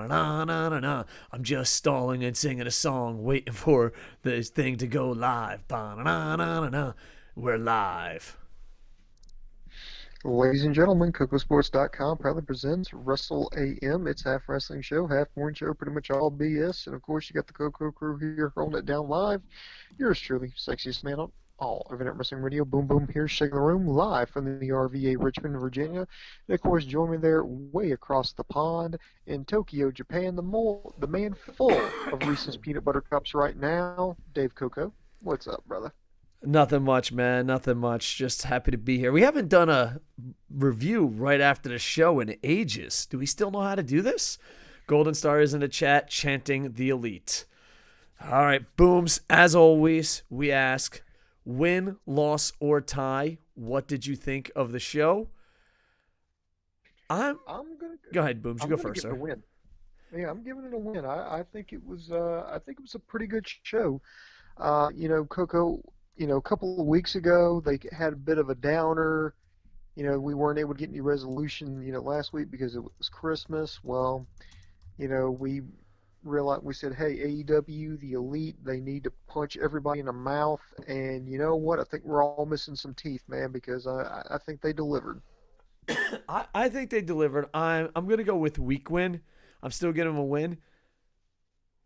na na na na. I'm just stalling and singing a song, waiting for this thing to go live. Ba na na na na. We're live. Ladies and gentlemen, KocoSports.com proudly presents Wrestle AM. It's half wrestling show, half morning show, pretty much all BS. And of course, you got the Coco crew here holding it down live. Yours truly, sexiest man on all of Internet Wrestling Radio. Boom Boom here, shaking the room live from the RVA Richmond, Virginia. And of course, join me there way across the pond in Tokyo, Japan, the man full of Reese's peanut butter cups right now, Dave Coco. What's up, brother? Nothing much, man. Nothing much. Just happy to be here. We haven't done a review right after the show in ages. Do we still know how to do this? Golden Star is in the chat chanting the elite. All right, Booms. As always, we ask win, loss, or tie. What did you think of the show? I'm gonna Go ahead, Booms. You I'm go gonna first, give it a sir. win. Yeah, I'm giving it a win. I think it was a pretty good show. Coco, a couple of weeks ago they had a bit of a downer. We weren't able to get any resolution, last week because it was Christmas. Well, we realized we said, hey, AEW, the Elite, they need to punch everybody in the mouth. And you know what? I think we're all missing some teeth, man, because I think they delivered. I think they delivered. I'm gonna go with weak win. I'm still giving them a win.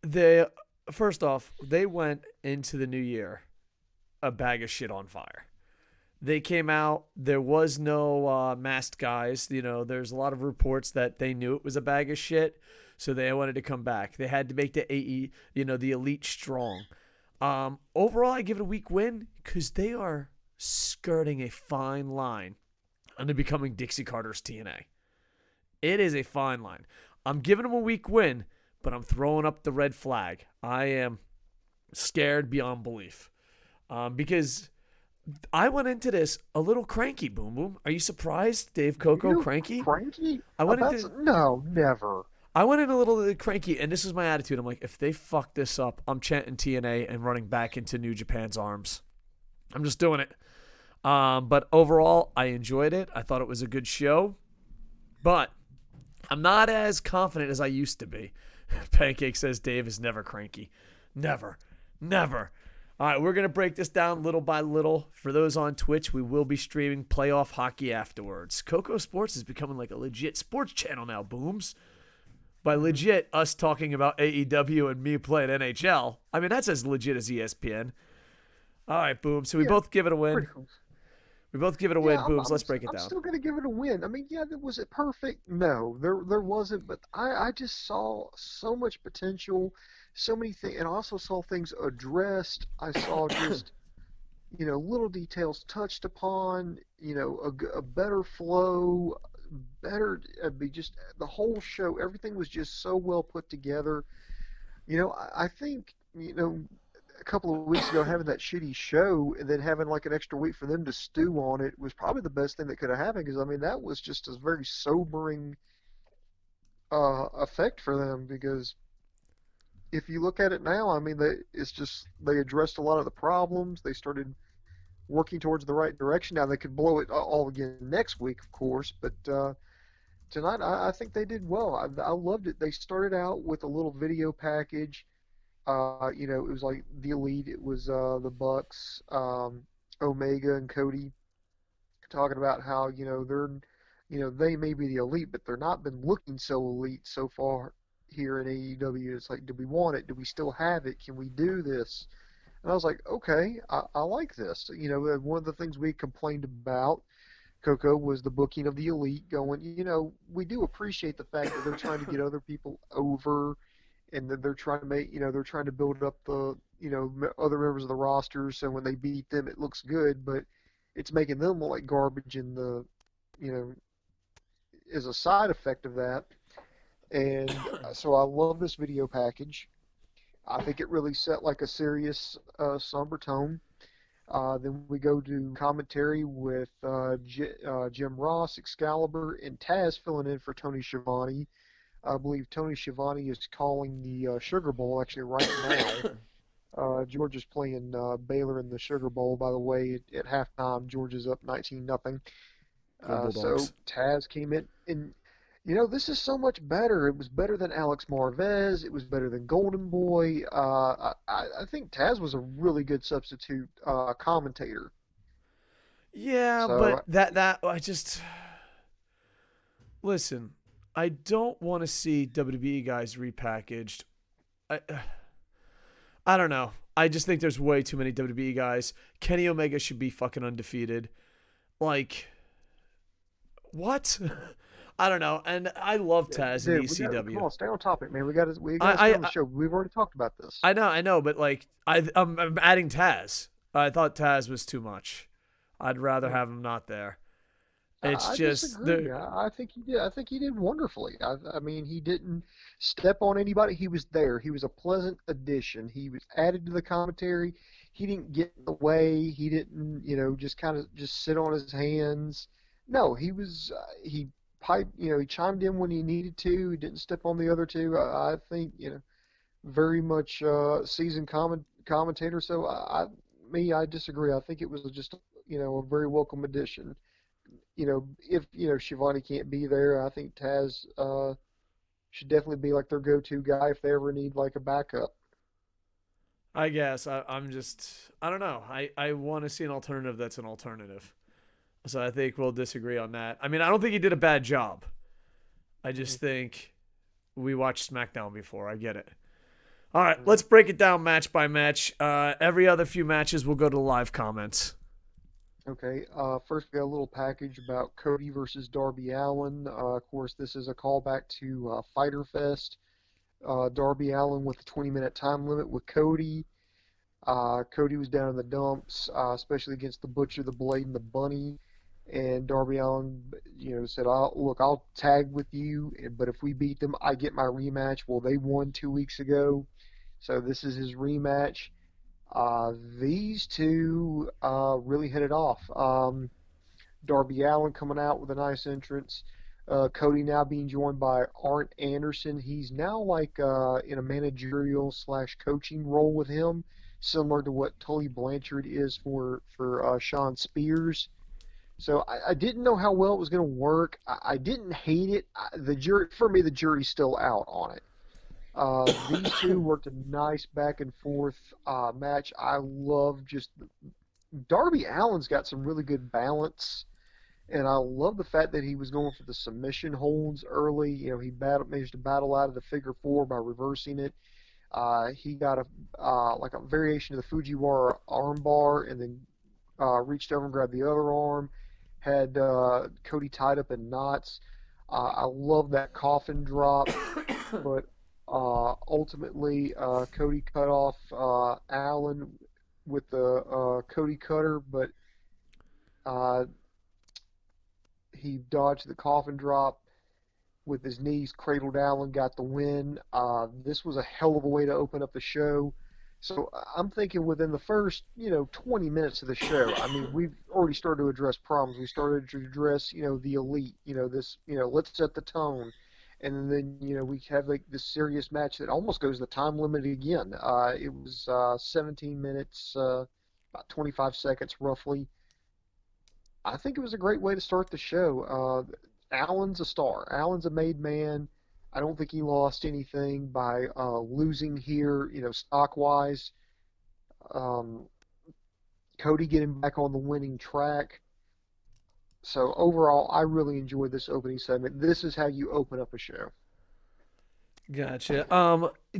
They First off, they went into the new year a bag of shit on fire. They came out. There was no masked guys. There's a lot of reports that they knew it was a bag of shit, so they wanted to come back. They had to make the the elite strong. Overall, I give it a weak win because they are skirting a fine line into becoming Dixie Carter's TNA. It is a fine line. I'm giving them a weak win, but I'm throwing up the red flag. I am scared beyond belief because I went into this a little cranky. Boom Boom. Are you surprised, Dave Coco? You Cranky? cranky I went about into no, never. I went in a little cranky, and this is my attitude. I'm like, if they fuck this up, I'm chanting TNA and running back into New Japan's arms. I'm just doing it. But overall, I enjoyed it. I thought it was a good show, but I'm not as confident as I used to be. Pancake says Dave is never cranky. Never. Never. All right, we're going to break this down little by little. For those on Twitch, we will be streaming playoff hockey afterwards. Coco Sports is becoming like a legit sports channel now, Booms. By legit, us talking about AEW and me playing NHL. I mean, that's as legit as ESPN. All right, Boom. So we Yeah, both give it a win. pretty close. We both give it a win, Yeah, Booms. Let's break it I'm down. still gonna give it a win. I mean, yeah, was it perfect? No, there wasn't, but I just saw so much potential, so many things, and I also saw things addressed. I saw just little details touched upon, a better flow, better be just the whole show. Everything was just so well put together. I think a couple of weeks ago having that shitty show and then having like an extra week for them to stew on it was probably the best thing that could have happened because I mean that was just a very sobering effect for them because if you look at it now, I mean it's just they addressed a lot of the problems. They started working towards the right direction. Now they could blow it all again next week, of course, but tonight I think they did well. I loved it. They started out with a little video package. It was like the Elite. It was the Bucks, Omega, and Cody talking about how they may be the Elite, but they're not been looking so elite so far here in AEW. It's like, do we want it? Do we still have it? Can we do this? And I was like, okay, I like this. One of the things we complained about, Coco, was the booking of the Elite going, we do appreciate the fact that they're trying to get other people over and that they're trying to they're trying to build up the, other members of the roster. So when they beat them, it looks good, but it's making them look like garbage in the, you know, as a side effect of that. And so I love this video package. I think it really set like a serious, somber tone. Then we go to commentary with Jim Ross, Excalibur, and Taz filling in for Tony Schiavone. I believe Tony Schiavone is calling the Sugar Bowl actually right now. George is playing Baylor in the Sugar Bowl. By the way, at halftime, George is up 19-0. Go So Bulldogs. Taz came in, and This is so much better. It was better than Alex Marvez. It was better than Golden Boy. I think Taz was a really good substitute commentator. Yeah, but So that I just listen. I don't want to see WWE guys repackaged. I I don't know. I just think there's way too many WWE guys. Kenny Omega should be fucking undefeated. Like what? I don't know. And I love Taz in dude, we got come ECW. on, stay on topic, man. We got to stay I on the I show. We've already talked about this. I know, but like I'm adding Taz. I thought Taz was too much. I'd rather Hmm. have him not there. It's I just disagree. the I think he did. I think he did wonderfully. I mean, he didn't step on anybody. He was there. He was a pleasant addition. He was added to the commentary. He didn't get in the way. He didn't, just kind of just sit on his hands. No, he was. He piped. He chimed in when he needed to. He didn't step on the other two. I think, very much seasoned commentator. So I disagree. I think it was just, a very welcome addition. If Shivani can't be there, I think Taz should definitely be like their go-to guy if they ever need like a backup. I guess I'm just I don't know. I want to see an alternative that's an alternative. So I think we'll disagree on that. I mean, I don't think he did a bad job. I Hmm. just think we watched SmackDown before. I get it. All right, Hmm. let's break it down match by match. Every other few matches, we'll go to the live comments. Okay. First we got a little package about Cody versus Darby Allin. Of course, this is a callback to Fyter Fest. Darby Allin with a 20-minute time limit with Cody. Cody was down in the dumps, especially against the Butcher, the Blade, and the Bunny. And Darby Allin, said, I'll tag with you, but if we beat them, I get my rematch." Well, they won 2 weeks ago, so this is his rematch. These two really hit it off. Darby Allin coming out with a nice entrance. Cody now being joined by Arn Anderson. He's now like in a managerial slash coaching role with him, similar to what Tully Blanchard is for Sean Spears. So I didn't know how well it was going to work. I didn't hate it. The jury, for me, the jury's still out on it. These two worked a nice back and forth match. I love just Darby Allin's got some really good balance, and I love the fact that he was going for the submission holds early. He managed to battle out of the figure four by reversing it. He got like a variation of the Fujiwara armbar, and then reached over and grabbed the other arm. Had Cody tied up in knots. I love that coffin drop, but ultimately Cody cut off Allen with the Cody cutter, but uh, he dodged the coffin drop with his knees cradled Allen, got the win. This was a hell of a way to open up the show. So I'm thinking within the first, 20 minutes of the show, I mean, we've already started to address problems. We started to address, the elite, this, let's set the tone. And then, we have like this serious match that almost goes the time limit again. It was 17 minutes, about 25 seconds roughly. I think it was a great way to start the show. Allen's a star. Allen's a made man. I don't think he lost anything by losing here, stock wise. Um, Cody getting back on the winning track. So overall, I really enjoyed this opening segment. This is how you open up a show. Gotcha.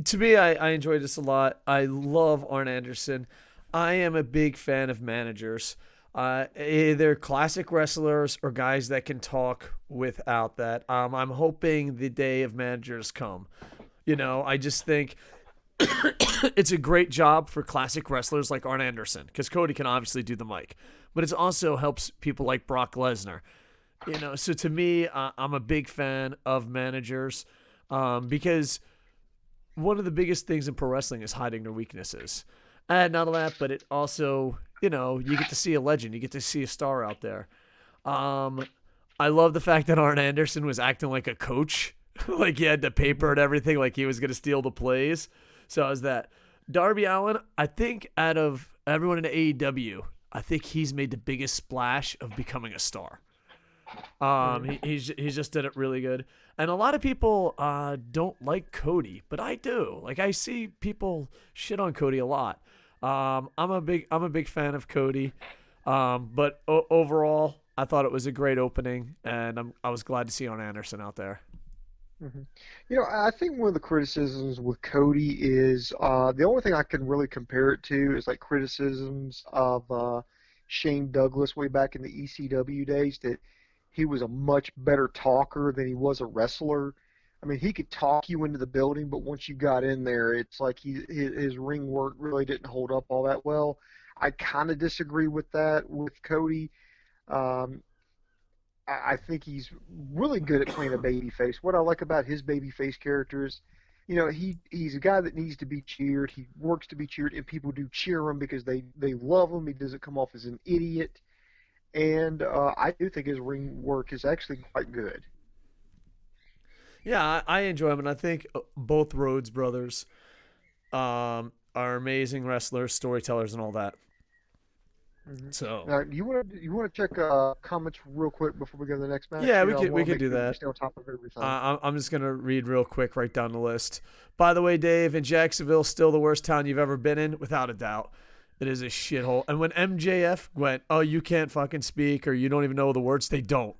To me, I enjoyed this a lot. I love Arn Anderson. I am a big fan of managers. Either classic wrestlers or guys that can talk without that. I'm hoping the day of managers come. I just think it's a great job for classic wrestlers like Arn Anderson because Cody can obviously do the mic, but it also helps people like Brock Lesnar. So to me, I'm a big fan of managers because one of the biggest things in pro wrestling is hiding their weaknesses. And not only that, but it also, you get to see a legend. You get to see a star out there. Um, I love the fact that Arn Anderson was acting like a coach. Like he had the paper and everything, like he was going to steal the plays. So I was that. Darby Allin, I think out of everyone in AEW, I think he's made the biggest splash of becoming a star. Mm-hmm. He's just did it really good. And a lot of people don't like Cody, but I do. Like I see people shit on Cody a lot. I'm a big fan of Cody. But overall, I thought it was a great opening, and I was glad to see Arn Anderson out there. Hmm. I think one of the criticisms with Cody is the only thing I can really compare it to is like criticisms of Shane Douglas way back in the ECW days that he was a much better talker than he was a wrestler. I mean, he could talk you into the building, but once you got in there, it's like his ring work really didn't hold up all that well. I kind of disagree with that with Cody. Um, I think he's really good at playing a babyface. What I like about his babyface character is, he's a guy that needs to be cheered. He works to be cheered, and people do cheer him because they love him. He doesn't come off as an idiot, and I do think his ring work is actually quite good. Yeah, I enjoy him, and I think both Rhodes brothers are amazing wrestlers, storytellers, and all that. Hmm. So Now, you want to check comments real quick before we go to the next match? yeah, You know, I we want to could make do sure we that. stay on top of everything. I'm just gonna read real quick right down the list. By the way, Dave, in Jacksonville, still the worst town you've ever been in, without a doubt. It is a shithole. And when MJF went, oh, you can't fucking speak or you don't even know the words, they don't.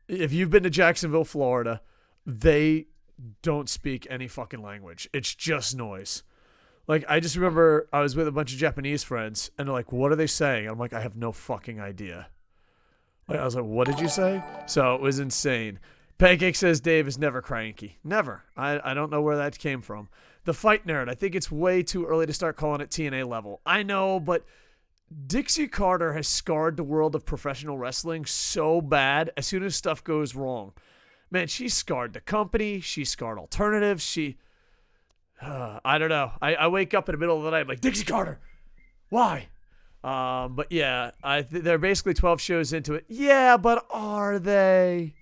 If you've been to Jacksonville, Florida, they don't speak any fucking language. It's just noise. Like, I just remember I was with a bunch of Japanese friends, and they're like, what are they saying? I'm like, I have no fucking idea. Like, I was like, what did you say? So it was insane. Pancake says Dave is never cranky. Never. I don't know where that came from. The Fight Nerd, I think it's way too early to start calling it TNA level. I know, but Dixie Carter has scarred the world of professional wrestling so bad as soon as stuff goes wrong. Man, she scarred the company. She scarred alternatives. I don't know. I wake up in the middle of the night, I'm like, Dixie Carter, why? But yeah, they're basically 12 shows into it. Yeah, but are they?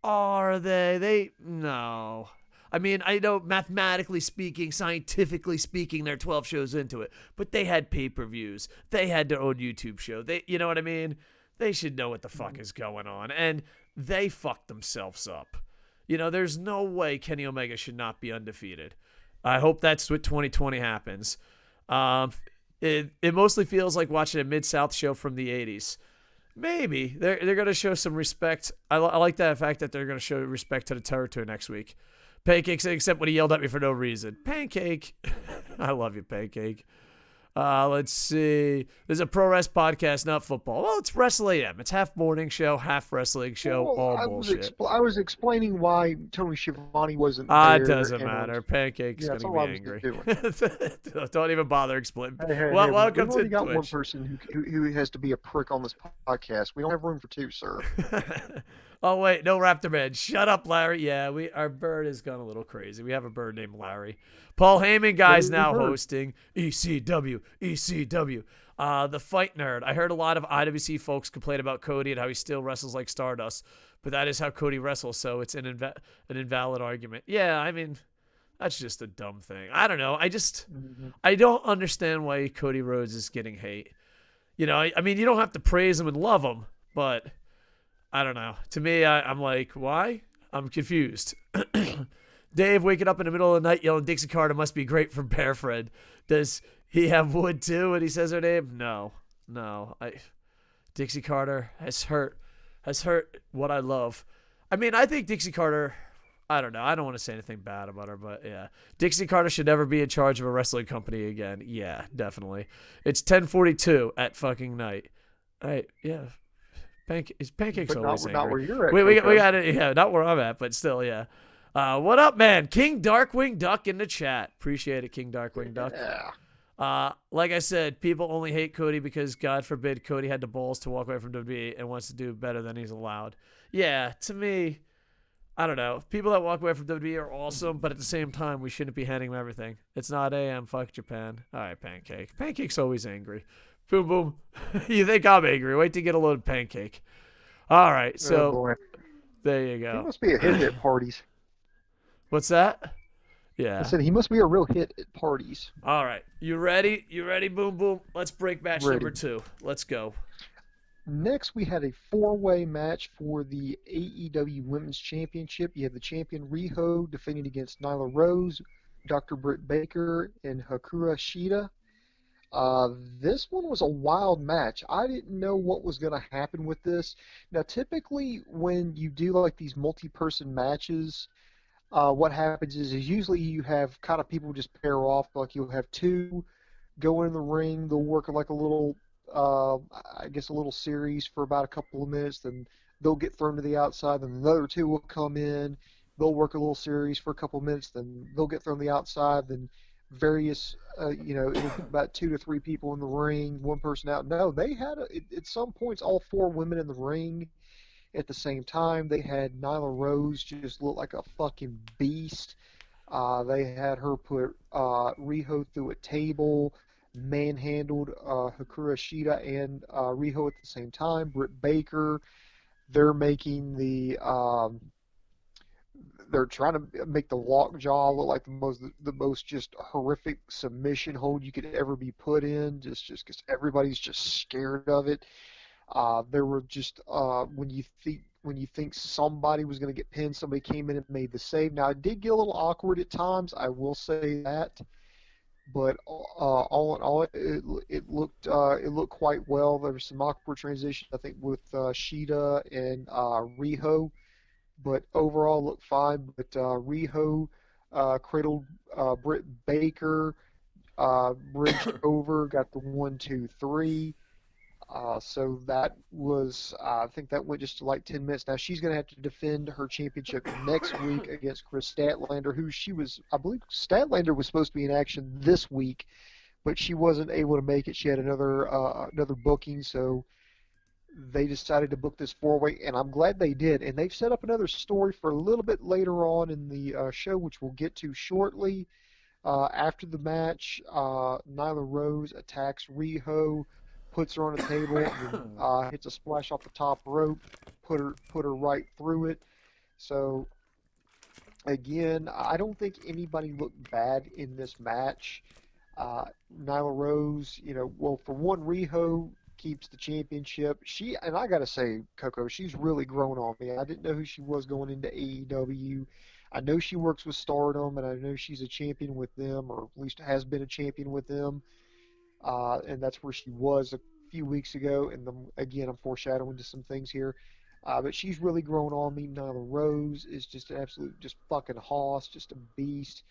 Are they? No. I mean, I know mathematically speaking, scientifically speaking, they're 12 shows into it, but they had pay-per-views. They had their own YouTube show. You know what I mean? They should know what the fuck is going on. And they fucked themselves up. There's no way Kenny Omega should not be undefeated. I hope that's what 2020 happens. It mostly feels like watching a Mid-South show from the 80s. Maybe. They're going to show some respect. I like that fact that they're going to show respect to the territory next week. Pancake said, except when he yelled at me for no reason. Pancake. I love you, Pancake. Let's see. There's a pro wrestling podcast, not football. Well, it's Wrestle AM. It's half morning show, half wrestling show, Well, all bullshit. I was explaining why Tony Schiavone wasn't It there, doesn't and matter. Pancake's that's going all I to be was angry. doing. Don't even bother explaining. Hey, Welcome we've to only got one Twitch. person who has to be a prick on this podcast. We don't have room for two, sir. Oh wait, no Raptor Man. Shut up, Larry. Yeah, our bird has gone a little crazy. We have a bird named Larry. Paul Heyman guy's now hosting ECW. The Fight Nerd. I heard a lot of IWC folks complain about Cody and how he still wrestles like Stardust, but that is how Cody wrestles, so it's an invalid argument. Yeah, I mean, that's just a dumb thing. I don't know. I don't understand why Cody Rhodes is getting hate. I mean, you don't have to praise him and love him, but I don't know. To me, I'm like, why? I'm confused. Dave waking up in the middle of the night yelling Dixie Carter must be great for Bear Friend. Does he have wood too when he says her name? No. Dixie Carter has hurt what I love. I mean, I think Dixie Carter, I don't know. I don't want to say anything bad about her, but yeah. Dixie Carter should never be in charge of a wrestling company again. Yeah, definitely. It's 10:42 at fucking night. All right, yeah. Pancake's But always not where angry. you're at. We Coco. got it. Yeah, not where I'm at, but still, yeah. What up, man? King Darkwing Duck in the chat. Appreciate it, King Darkwing Duck. Yeah. Like I said, people only hate Cody because, God forbid, Cody had the balls to walk away from WWE and wants to do better than he's allowed. Yeah, to me, I don't know. People that walk away from WWE are awesome, but at the same time, we shouldn't be handing them everything. It's not AM. Fuck Japan. All right, Pancake. Pancake's always angry. Boom, boom. You think I'm angry? Wait to get a load of Pancake. All right, so boy. there you He go. must be a hit at parties. What's that? I Yeah. said he must be a real hit at parties. All right. You ready? Boom, boom. Let's break match Ready. number 2. Let's go. Next, we had a four-way match for the AEW Women's Championship. You had the champion Riho defending against Nyla Rose, Dr. Britt Baker, and Hikaru Shida. This one was a wild match. I didn't know what was going to happen with this. Now, typically, when you do like these multi-person matches, what happens is usually you have kind of people just pair off. Like you'll have two go in the ring. They'll work like a little, uh, I guess, a little series for about a couple of minutes. Then they'll get thrown to the outside. Then the other two will come in. They'll work a little series for a couple of minutes. Then they'll get thrown to the outside. Then various, it'll be about two to three people in the ring, one person out. No, they had at some points all four women in the ring at the same time. They had Nyla Rose just look like a fucking beast. They had her put Riho through a table, manhandled Hikaru Shida and Riho at the same time. Britt Baker, they're making they're trying to make the lockjaw look like the most just horrific submission hold you could ever be put in, just because everybody's just scared of it. There were just when you think somebody was going to get pinned, somebody came in and made the save. Now it did get a little awkward at times, I will say that, but all in all, it looked quite well. There was some awkward transition, I think, with Sheeta and Riho, but overall looked fine. But Riho cradled Britt Baker, bridged over, got the 1, 2, 3. So that was, I think that went just to like 10 minutes. Now she's going to have to defend her championship next week against Chris Statlander, I believe Statlander was supposed to be in action this week, but she wasn't able to make it. She had another booking, so they decided to book this four-way, and I'm glad they did. And they've set up another story for a little bit later on in the show, which we'll get to shortly. After the match, Nyla Rose attacks Riho, puts her on a table, and hits a splash off the top rope, put her right through it. So again, I don't think anybody looked bad in this match. Nyla Rose, well, for one, Riho keeps the championship. And I gotta say, Coco, she's really grown on me. I didn't know who she was going into AEW. I know she works with Stardom, and I know she's a champion with them, or at least has been a champion with them. And that's where she was a few weeks ago. And again, I'm foreshadowing to some things here. But she's really grown on me. Nyla Rose is just an absolute, just fucking hoss, just a beast.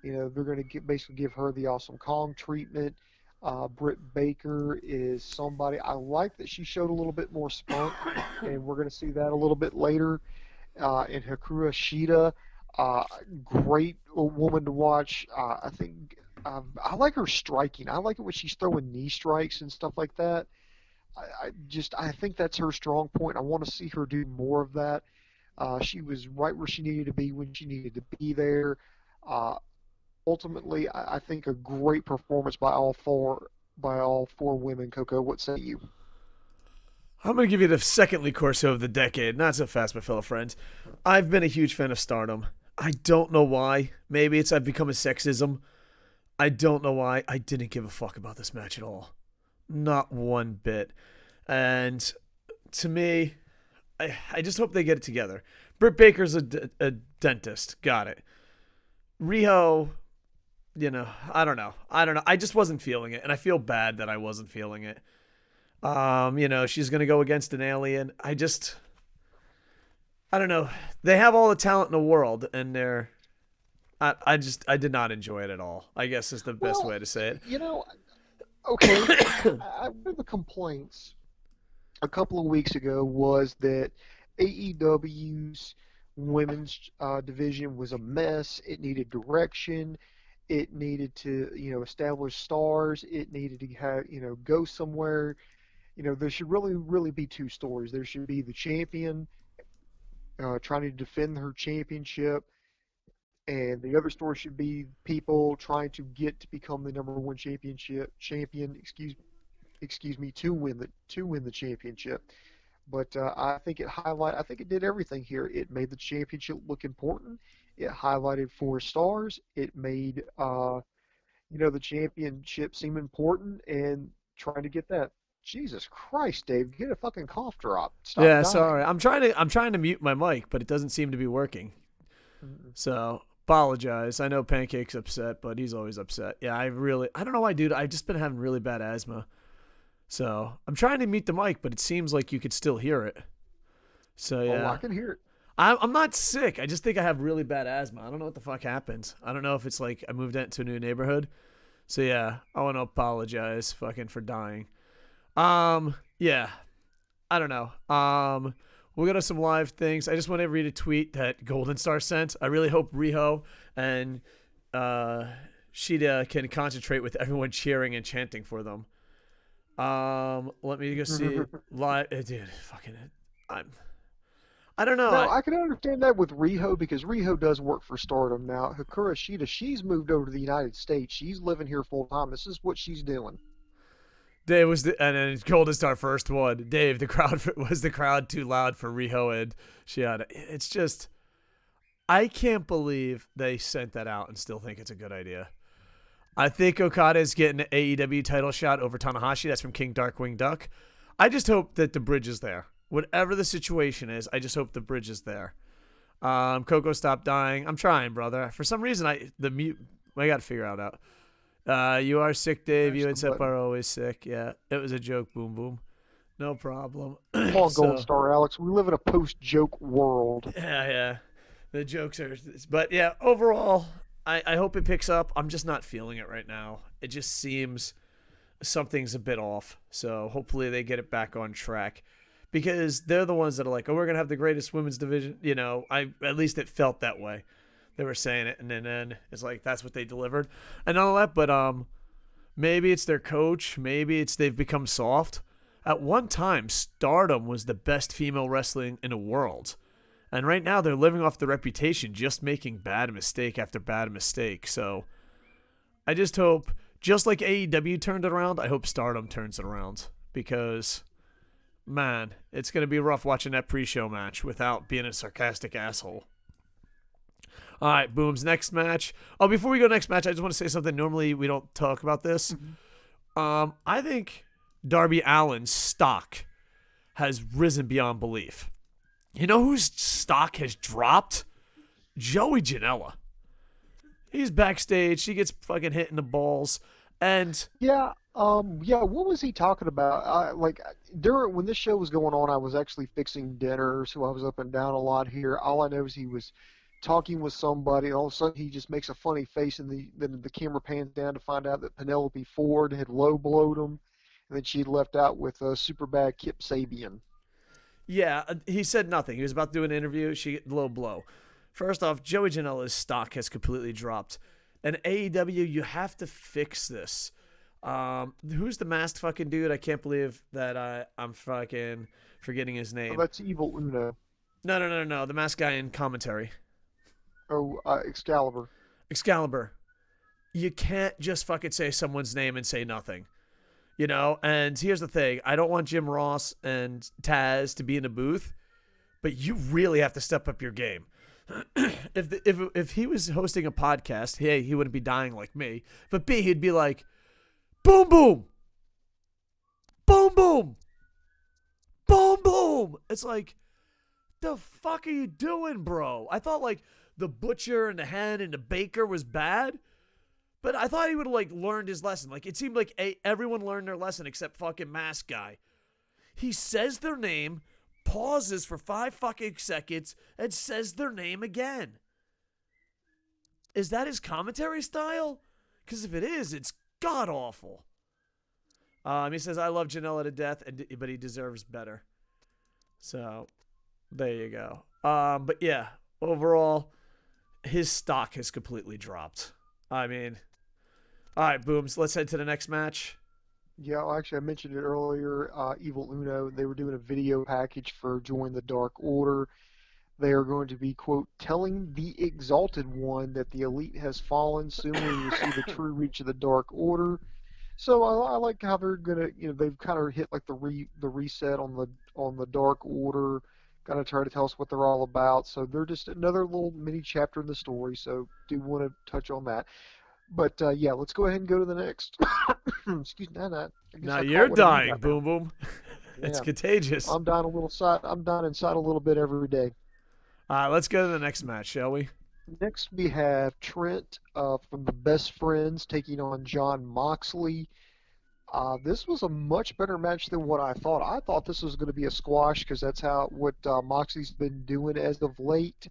They're going to basically give her the Awesome Kong treatment. Britt Baker is somebody. I like that she showed a little bit more spunk, and we're going to see that a little bit later. And Hikaru Shida, great woman to watch. I think I like her striking. I like it when she's throwing knee strikes and stuff like that. I think that's her strong point. I want to see her do more of that. She was right where she needed to be when she needed to be there. Uh, Ultimately, I think a great performance by all four women. Coco, what say you? I'm going to give you the second Lee Corso of the decade. Not so fast, my fellow friends. I've been a huge fan of Stardom. I don't know why. Maybe I've become a sexism. I don't know why. I didn't give a fuck about this match at all. Not one bit. And to me, I just hope they get it together. Britt Baker's a dentist. Got it. Riho, I don't know. I just wasn't feeling it, and I feel bad that I wasn't feeling it. She's going to go against an alien. I don't know. They have all the talent in the world, and I did not enjoy it at all, I guess is the best Well, way to say it. Okay. One of the complaints a couple of weeks ago was that AEW's women's division was a mess. It needed direction. It needed to, establish stars. It needed to have, go somewhere. There should really, really be two stories. There should be the champion trying to defend her championship, and the other story should be people trying to get to become the number one champion. Excuse me, to win the championship. But I think it did everything here. It made the championship look important. It highlighted four stars. It made the championship seem important, and trying to get that. Jesus Christ, Dave, get a fucking cough drop. Stop Yeah, sorry. dying. I'm trying to mute my mic, but it doesn't seem to be working. Mm-mm. So apologize. I know Pancake's upset, but he's always upset. Yeah, I don't know why, dude. I've just been having really bad asthma. So I'm trying to mute the mic, but it seems like you could still hear it. So Oh, I yeah. can hear it. I'm not sick. I just think I have really bad asthma. I don't know what the fuck happened. I don't know if it's like I moved into a new neighborhood. So yeah, I want to apologize fucking for dying. Yeah, I don't know. We'll go to some live things. I just want to read a tweet that Golden Star sent. I really hope Riho and uh, Shida can concentrate with everyone cheering and chanting for them. Let me go see live. Dude, fucking, I'm. I don't know. Now, I can understand that with Riho because Riho does work for Stardom now. Hikaru Shida, she's moved over to the United States. She's living here full time. This is what she's doing. Dave was and then Golden Star first one. Dave, the crowd was the crowd too loud for Riho and Shiada. It's just I can't believe they sent that out and still think it's a good idea. I think Okada is getting an AEW title shot over Tanahashi. That's from King Darkwing Duck. I just hope that the bridge is there. Whatever the situation is, I just hope the bridge is there. Coco, stop dying. I'm trying, brother. For some reason, I got to figure it out. You are sick, Dave. Mash You the and Sep button. are always sick. Yeah, it was a joke. Boom, boom. No problem. Come on, Golden So, Star Alex. We live in a post-joke world. yeah. The jokes are, but yeah, overall, I hope it picks up. I'm just not feeling it right now. It just seems something's a bit off. So hopefully they get it back on track because they're the ones that are like, oh, we're gonna have the greatest women's division. You know, I at least it felt that way. They were saying it, and then it's like that's what they delivered, and all that. But maybe it's their coach. Maybe it's they've become soft. At one time, Stardom was the best female wrestling in the world. And right now, they're living off the reputation, just making bad mistake after bad mistake. So I just hope, just like AEW turned it around, I hope Stardom turns it around. Because, man, it's going to be rough watching that pre show match without being a sarcastic asshole. All right, Boom's next match. Oh, before we go next match, I just want to say something. Normally, we don't talk about this. Mhm. I think Darby Allin's stock has risen beyond belief. You know whose stock has dropped? Joey Janela. He's backstage. He gets fucking hit in the balls. And Yeah, yeah. What was he talking about? During when this show was going on, I was actually fixing dinner, so I was up and down a lot here. All I know is he was talking with somebody, and all of a sudden he just makes a funny face, and then the camera pans down to find out that Penelope Ford had low blowed him, and then she'd left out with super bad Kip Sabian. yeah, he said nothing. He was about to do an interview. She get low blow. First off, Joey Janela's stock has completely dropped. And AEW, you have to fix this. Who's the masked fucking dude? I can't believe that I'm fucking forgetting his Oh, name. that's Evil Uno. No. The masked guy in commentary. Oh, Excalibur. Excalibur. You can't just fucking say someone's name and say nothing. You know, and here's the thing. I don't want Jim Ross and Taz to be in the booth, but you really have to step up your game. If he was hosting a podcast, A, he wouldn't be dying like me, but B, he'd be like, boom, boom, boom, boom, boom, boom. It's like, the fuck are you doing, bro? I thought like the butcher and the hen and the baker was bad, but I thought he would have like learned his lesson. Like it seemed like everyone learned their lesson except fucking Mask Guy. He says their name, pauses for 5 fucking seconds, and says their name again. Is that his commentary style? Because if it is, it's god awful. He says, I love Janela to death, but he deserves better. So, there you go. But yeah, overall, his stock has completely dropped. I mean, all right, Booms, let's head to the next match. Yeah, well, actually, I mentioned it earlier. Evil Uno, they were doing a video package for Join the Dark Order. They are going to be, quote, telling the Exalted One that the Elite has fallen. Soon we will see the true reach of the Dark Order. So I like how they're gonna, they've kind of hit like the reset on the Dark Order, gonna try to tell us what they're all about. So they're just another little mini chapter in the story. So do want to touch on that. But yeah, let's go ahead and go to the next. Excuse me, not. I guess Now I call you're it whatever you dying, got now. Boom Boom. It's Yeah, contagious. I'm dying a little side. I'm dying inside a little bit every day. Let's go to the next match, shall we? Next, we have Trent from the Best Friends taking on John Moxley. This was a much better match than what I thought. I thought this was going to be a squash because that's how what Moxley's been doing as of late.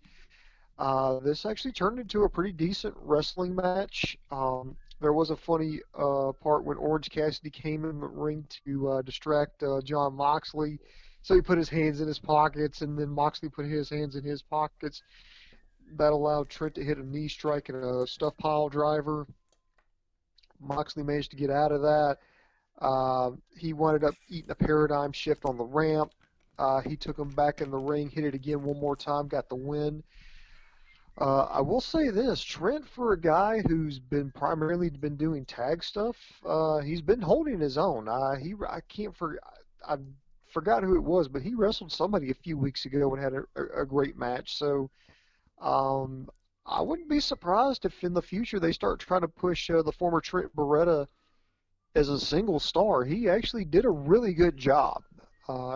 This actually turned into a pretty decent wrestling match. There was a funny part when Orange Cassidy came in the ring to distract John Moxley. So he put his hands in his pockets, and then Moxley put his hands in his pockets. That allowed Trent to hit a knee strike and a stuff pile driver. Moxley managed to get out of that. He wound up eating a paradigm shift on the ramp. He took him back in the ring, hit it again one more time, got the win. I will say this, Trent, for a guy who's been primarily been doing tag stuff, he's been holding his own. I can't for I forgot who it was, but he wrestled somebody a few weeks ago and had a great match. So um, I wouldn't be surprised if in the future they start trying to push the former Trent Beretta as a single star. He actually did a really good job.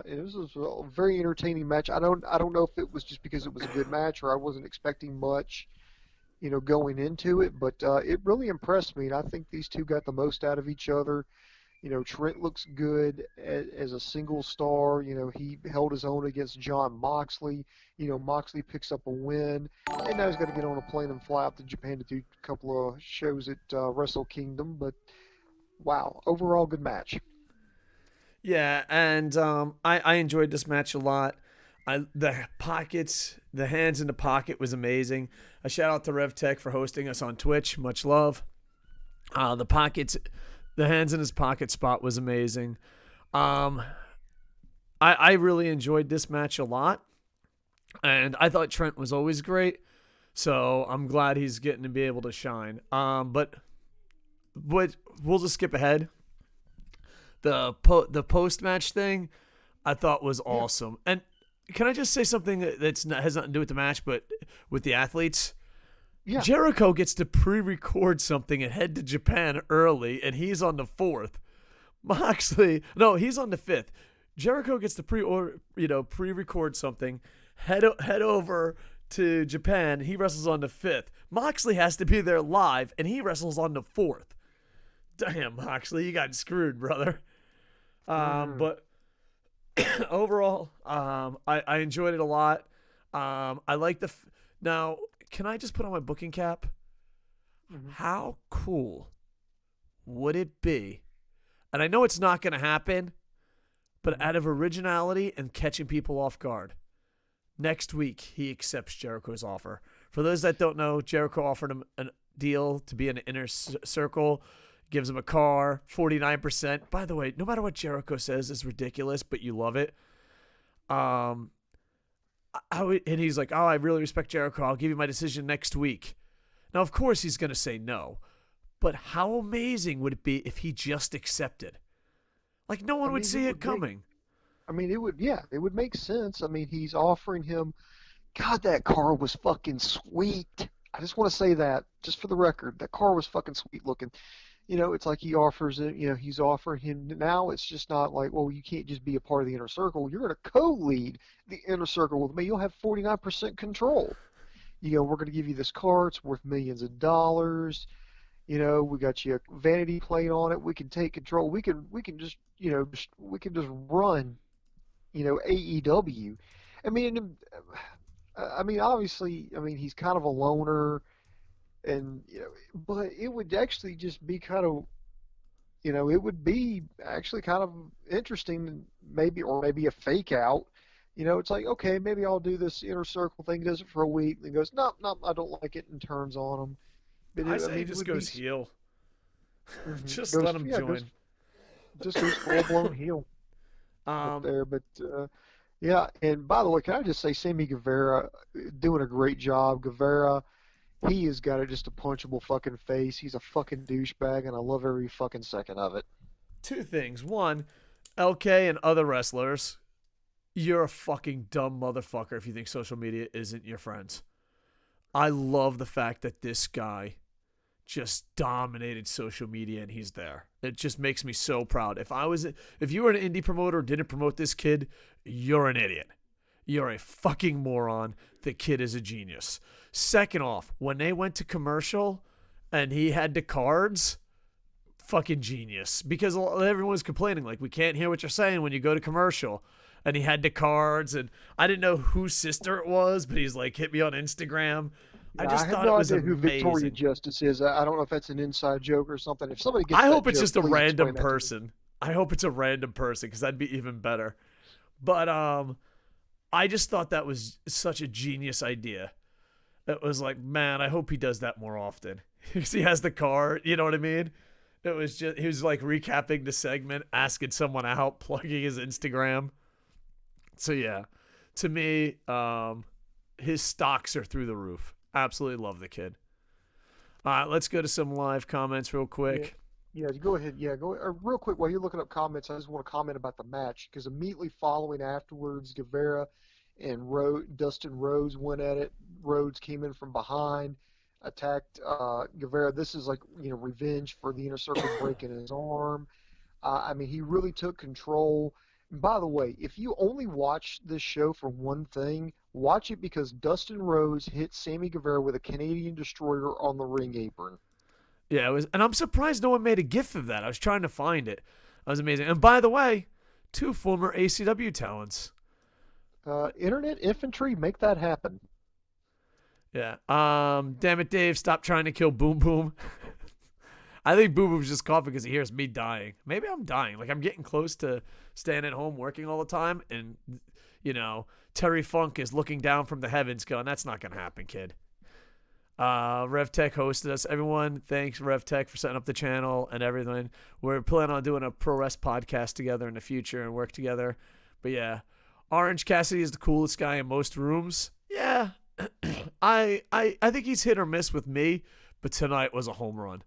It was a very entertaining match. I don't know if it was just because it was a good match or I wasn't expecting much, going into it, but it really impressed me. And I think these two got the most out of each other. Trent looks good as a single star. He held his own against John Moxley. Moxley picks up a win, and now he's got to get on a plane and fly out to Japan to do a couple of shows at Wrestle Kingdom. But wow, overall good match. Yeah, and I enjoyed this match a lot. The hands in the pocket was amazing. A shout out to RevTech for hosting us on Twitch. Much love. The pockets, the hands in his pocket spot was amazing. Um, I really enjoyed this match a lot, and I thought Trent was always great. So I'm glad he's getting to be able to shine. But we'll just skip ahead. The post match thing I thought was Yeah, awesome. And can I just say something that's not, has nothing to do with the match, but with the athletes? yeah. Jericho gets to pre-record something and head to Japan early, and he's on the fourth. Moxley, no, he's on the fifth. Jericho gets to pre-record something, head over to Japan. He wrestles on the fifth. Moxley has to be there live, and he wrestles on the fourth. Damn, Moxley, you got screwed, brother. Mm, But overall, I enjoyed it a lot. I like now. Can I just put on my booking cap? mhm, How cool would it be? And I know it's not going to happen, but mhm. out of originality and catching people off guard, next week he accepts Jericho's offer. For those that don't know, Jericho offered him a deal to be in an inner circle, gives him a car, 49%. By the way, no matter what Jericho says is ridiculous, but you love it. Um, and he's like, "Oh, I really respect Jericho. I'll give you my decision next week." Now, of course, he's going to say no, but how amazing would it be if he just accepted? Like no I one would mean, it see it would make. coming. I mean, yeah, it would make sense. I mean, he's offering him. God, that car was fucking sweet. I just want to say that, just for the record, that car was fucking sweet looking. It's like he offers it. He's offering him now. It's just not like, well, you can't just be a part of the inner circle. You're going to co-lead the inner circle with me. You'll have 49% control. We're going to give you this car. It's worth millions of dollars. We got you a vanity plate on it. We can take control. We can just we can just run AEW. I mean, obviously, he's kind of a loner, and but it would actually just be kind of it would be actually kind of interesting, maybe, or maybe a fake out. It's like, okay, maybe I'll do this inner circle thing. Does it for a week, and goes, no, no, I don't like it, and turns on him. But I I say he mean, it just would be goes heel. Just let goes, him yeah, goes join. just goes full blown heel up Um, there. But yeah, and by the way, can I just say, Sammy Guevara doing a great job. Guevara, he has got just a punchable fucking face. He's a fucking douchebag, and I love every fucking second of it. two things. One, LK and other wrestlers, you're a fucking dumb motherfucker if you think social media isn't your friends. I love the fact that this guy just dominated social media, and he's there. It just makes me so proud. If you were an indie promoter or didn't promote this kid, you're an idiot. You're a fucking moron. The kid is a genius. Second off, when they went to commercial and he had the cards, fucking genius. Because everyone was complaining, like, we can't hear what you're saying when you go to commercial. And he had the cards, and I didn't know whose sister it was, but he's like, hit me on Instagram. I Yeah, I just have thought no it was idea who Victoria amazing. Justice is. I don't know if that's an inside joke or something. If somebody gets I that hope it's joke, just a please random explain that to me. person. I hope it's a random person because that'd be even better. But I just thought that was such a genius idea. It was like, man, I hope he does that more often because he has the card. You know what I mean? It was just he was like recapping the segment, asking someone out, plugging his Instagram. So yeah, to me, his stocks are through the roof. Absolutely love the kid. All right, let's go to some live comments real Yeah, quick. yeah. Go ahead. Yeah, go real quick while you're looking up comments. I just want to comment about the match because immediately following afterwards, Guevara and Dustin Rhodes went at it. Rhodes came in from behind, attacked Guevara. This is like revenge for the inner circle breaking his arm. I mean, he really took control. And by the way, if you only watch this show for one thing, watch it because Dustin Rhodes hit Sammy Guevara with a Canadian Destroyer on the ring apron. Yeah, it was, and I'm surprised no one made a gif of that. I was trying to find it. That was amazing. And by the way, two former ACW talents. Internet infantry, make that happen. Yeah. Damn it, Dave, stop trying to kill Boom Boom. I think Boom Boom's just coughing because he hears me dying. Maybe I'm dying. Like I'm getting close to staying at home working all the time, and Terry Funk is looking down from the heavens, going, "That's not gonna happen, kid." RevTech hosted us. Everyone, thanks RevTech for setting up the channel and everything. We're planning on doing a pro rest podcast together in the future and work together. But yeah, Orange Cassidy is the coolest guy in most rooms. Yeah, I think he's hit or miss with me, but tonight was a home run.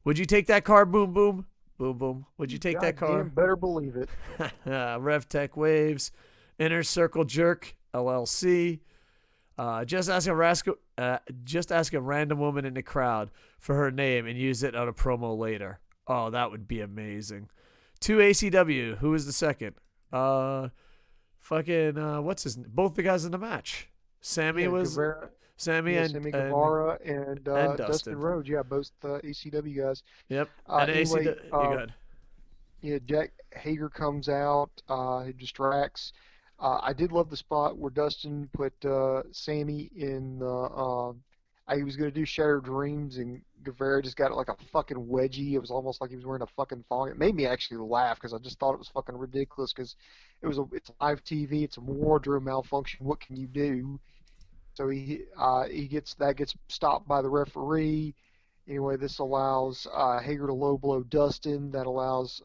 Would you take that car, Boom Boom? Boom Boom. Would you take that Goddamn, car? better believe it. RevTech Waves, Inner Circle Jerk LLC. Just ask a random woman in the crowd for her name and use it on a promo later. Oh, that would be amazing. 2ACW. Who is the second? What's his name? Both the guys in the match. Yeah, Guevara. Sammy Yeah, and Sammy Guevara and Dustin Dustin. Rhodes. Yeah, both ACW guys. Yep. And Anyway, ACW. You good? yeah, Jack Hager comes out. He distracts. I did love the spot where Dustin put Sammy in the. He was going to do Shattered Dreams, and Guevara just got like a fucking wedgie. It was almost like he was wearing a fucking thong. It made me actually laugh because I just thought it was fucking ridiculous because it's live TV. It's a wardrobe malfunction. What can you do? So he gets stopped by the referee. Anyway, this allows Hager to low blow Dustin. That allows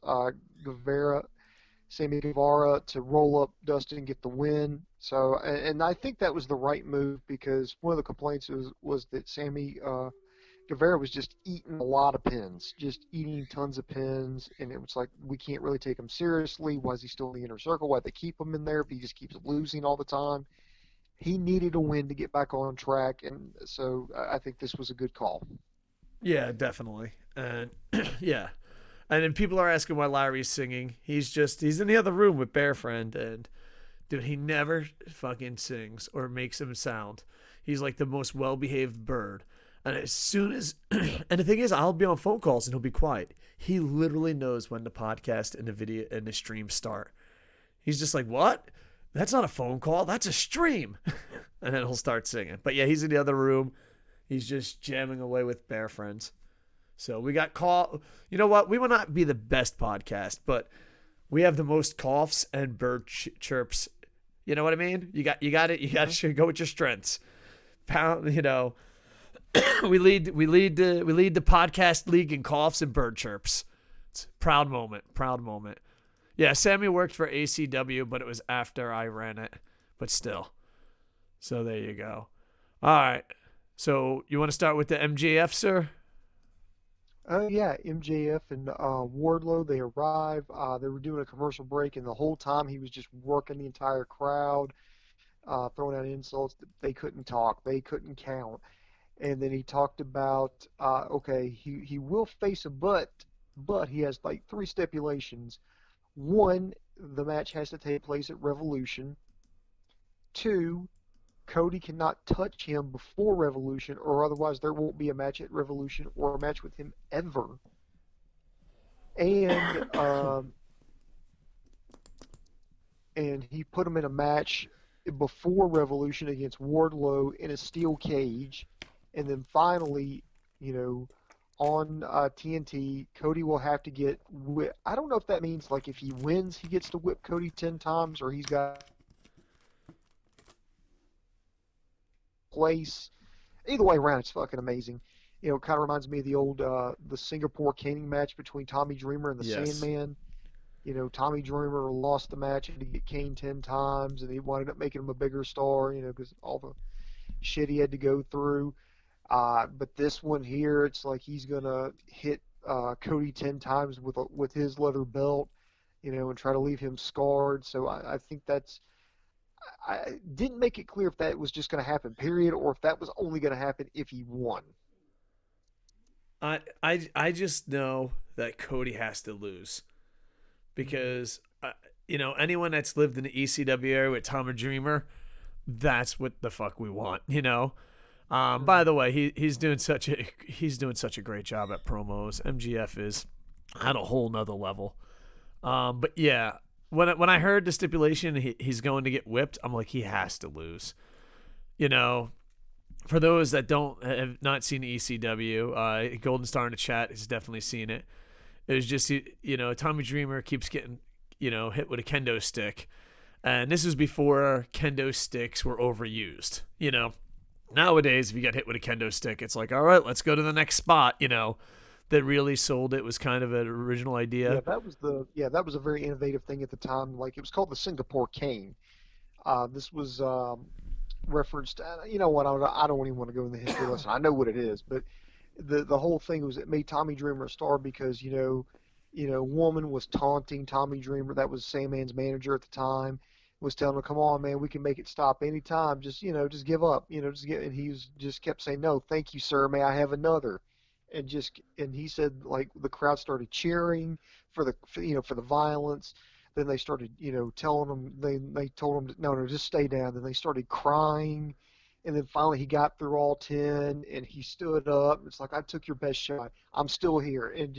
Sammy Guevara to roll up Dustin and get the win. So, and I think that was the right move because one of the complaints was that Sammy Guevara was just eating a lot of pins, just eating tons of pins, and it was like we can't really take him seriously. Why is he still in the inner circle? Why they keep him in there if he just keeps losing all the time? He needed a win to get back on track, and so I think this was a good call. Yeah, definitely. And yeah. And then people are asking why Larry's singing. He's in the other room with Bear Friend, and dude, he never fucking sings or makes him sound. He's like the most well-behaved bird. And as soon as and the thing is, I'll be on phone calls and he'll be quiet. He literally knows when the podcast and the video and the stream start. He's just like, "What? That's not a phone call. That's a stream." And then he'll start singing. But yeah, he's in the other room. He's just jamming away with Bear Friends. So we got call. You know what? We will not be the best podcast, but we have the most coughs and bird chirps. You know what I mean? You got it. You got to go with your strengths. Pound. We lead the podcast league in coughs and bird chirps. It's a proud moment. Proud moment. Yeah, Sammy worked for ACW, but it was after I ran it. But still. So there you go. All right. So you want to start with the MJF, sir? Yeah, MJF and Wardlow, they arrive. They were doing a commercial break, and the whole time he was just working the entire crowd, throwing out insults. They couldn't talk. They couldn't count. And then he talked about okay, he will face a but he has like three stipulations. One, the match has to take place at Revolution. Two, Cody cannot touch him before Revolution, or otherwise there won't be a match at Revolution or a match with him ever. And and he put him in a match before Revolution against Wardlow in a steel cage, and then finally, you know, on TNT, Cody will have to get whipped. I don't know if that means like if he wins, he gets to whip Cody 10 times, or he's got place. Either way around, it's fucking amazing. You know, it kind of reminds me of the old the Singapore caning match between Tommy Dreamer and the Yes. Sandman. You know, Tommy Dreamer lost the match and he get caned 10 times, and he wanted up making him a bigger star. You know, because all the shit he had to go through. But this one here, it's like he's gonna hit Cody 10 times with his leather belt, you know, and try to leave him scarred. So I think that's. I didn't make it clear if that was just going to happen, period, or if that was only going to happen if he won. I just know that Cody has to lose Mm-hmm. because anyone that's lived in the ECW area with Tom or Dreamer, that's what the fuck we want. By Mm-hmm. the way, he's doing such a great job at promos. MGF is at a whole nother level. But yeah, when I heard the stipulation he's going to get whipped, I'm like, he has to lose. You know, for those that don't have not seen ECW, Golden Star in the chat has definitely seen it. It was just Tommy Dreamer keeps getting hit with a kendo stick, and this was before kendo sticks were overused. Nowadays if you get hit with a kendo stick, it's like, all right, let's go to the next spot. That really sold it was kind of an original idea. That was a very innovative thing at the time. Like it was called the Singapore cane. This was referenced. You know what? I don't even want to go in the history lesson. I know what it is, but the whole thing was it made Tommy Dreamer a star because woman was taunting Tommy Dreamer. That was Sandman's manager at the time. Was telling him, "Come on, man, we can make it stop anytime. Just give up. Just get." And just kept saying, "No, thank you, sir. May I have another?" And he said like the crowd started cheering for the violence. Then they started telling him they told him no, just stay down. Then they started crying, and then finally he got through all 10 and he stood up. It's like, I took your best shot. I'm still here, and